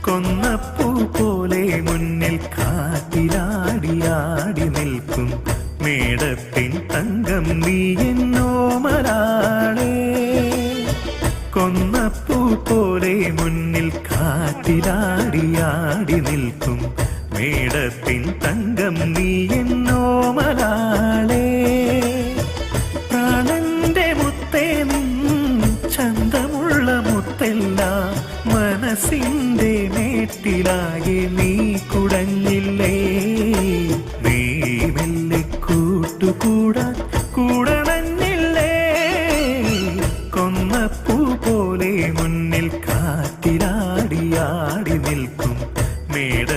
കൊന്നപ്പൂ പോലെ മുന്നിൽ കാറ്റിലാടിയാടി നിൽക്കും മേടത്തിൻ തങ്കം നീ എന്നോമലാളേ. കൊന്നപ്പൂ പോലെ മുന്നിൽ കാറ്റിലാടിയാടി നിൽക്കും മേടത്തിൻ തങ്കം നീ എന്നോമലാളേ. പ്രാണന്റെ മുത്തേ നിൻ ചന്തമുള്ള മുത്തെല്ലാം മനസ്സിന്റെ മേട്ടിലാകെ നീ കുടഞ്ഞില്ലേ. നീ മെല്ലെ കൂട്ടുകൂടാൻ കൂടണഞ്ഞില്ലേ. കൊന്നപ്പൂ പോലെ മുന്നിൽ കാറ്റിലാടിയാടി നിൽക്കും മേട